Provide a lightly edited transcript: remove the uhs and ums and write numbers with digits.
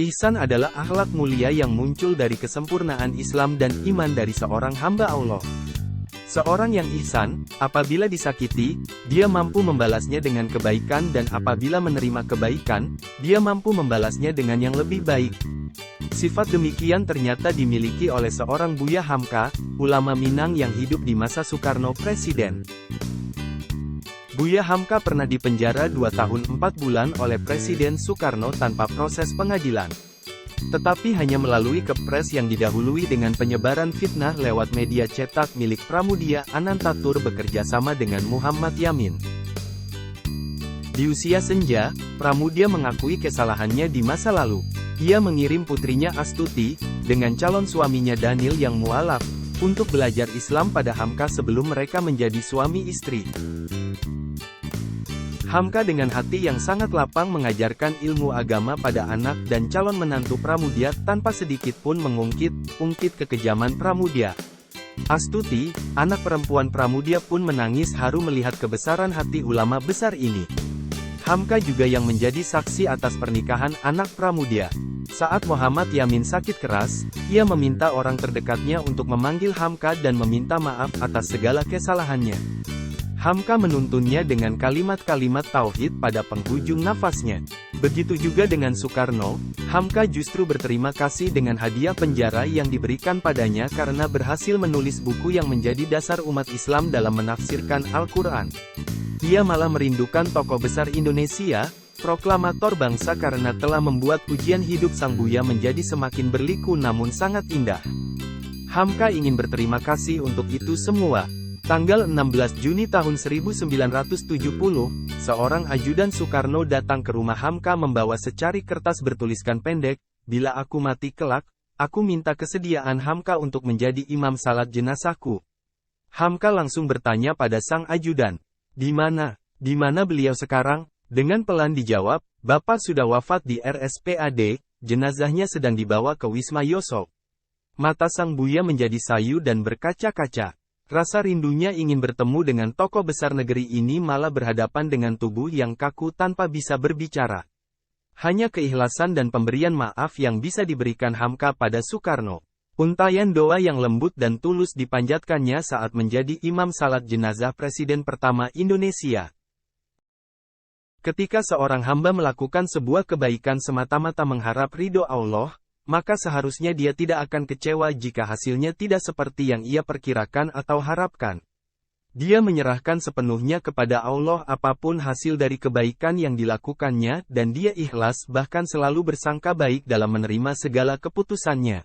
Ihsan adalah akhlak mulia yang muncul dari kesempurnaan Islam dan iman dari seorang hamba Allah. Seorang yang ihsan, apabila disakiti, dia mampu membalasnya dengan kebaikan, dan apabila menerima kebaikan, dia mampu membalasnya dengan yang lebih baik. Sifat demikian ternyata dimiliki oleh seorang Buya Hamka, ulama Minang yang hidup di masa Soekarno Presiden. Buya Hamka pernah dipenjara 2 tahun 4 bulan oleh Presiden Soekarno tanpa proses pengadilan. Tetapi hanya melalui kepres yang didahului dengan penyebaran fitnah lewat media cetak milik Pramudia Anantatur bekerja sama dengan Muhammad Yamin. Di usia senja, Pramudia mengakui kesalahannya di masa lalu. Ia mengirim putrinya Astuti, dengan calon suaminya Daniel yang mualaf, untuk belajar Islam pada Hamka sebelum mereka menjadi suami istri. Hamka dengan hati yang sangat lapang mengajarkan ilmu agama pada anak dan calon menantu Pramudia tanpa sedikit pun mengungkit kekejaman Pramudia. Astuti, anak perempuan Pramudia pun menangis haru melihat kebesaran hati ulama besar ini. Hamka juga yang menjadi saksi atas pernikahan anak Pramudia. Saat Muhammad Yamin sakit keras, ia meminta orang terdekatnya untuk memanggil Hamka dan meminta maaf atas segala kesalahannya. Hamka menuntunnya dengan kalimat-kalimat tauhid pada penghujung nafasnya. Begitu juga dengan Soekarno, Hamka justru berterima kasih dengan hadiah penjara yang diberikan padanya karena berhasil menulis buku yang menjadi dasar umat Islam dalam menafsirkan Al-Quran. Ia malah merindukan tokoh besar Indonesia, proklamator bangsa karena telah membuat ujian hidup Sang Buya menjadi semakin berliku namun sangat indah. Hamka ingin berterima kasih untuk itu semua. Tanggal 16 Juni tahun 1970, seorang ajudan Soekarno datang ke rumah Hamka membawa secari kertas bertuliskan pendek, "Bila aku mati kelak, aku minta kesediaan Hamka untuk menjadi imam salat jenazahku." Hamka langsung bertanya pada sang ajudan, Di mana beliau sekarang?" Dengan pelan dijawab, "Bapak sudah wafat di RSPAD, jenazahnya sedang dibawa ke Wisma Yosok." Mata Sang Buya menjadi sayu dan berkaca-kaca. Rasa rindunya ingin bertemu dengan tokoh besar negeri ini malah berhadapan dengan tubuh yang kaku tanpa bisa berbicara. Hanya keikhlasan dan pemberian maaf yang bisa diberikan Hamka pada Soekarno. Untayan doa yang lembut dan tulus dipanjatkannya saat menjadi imam salat jenazah Presiden pertama Indonesia. Ketika seorang hamba melakukan sebuah kebaikan semata-mata mengharap ridho Allah, maka seharusnya dia tidak akan kecewa jika hasilnya tidak seperti yang ia perkirakan atau harapkan. Dia menyerahkan sepenuhnya kepada Allah apapun hasil dari kebaikan yang dilakukannya dan dia ikhlas bahkan selalu bersangka baik dalam menerima segala keputusannya.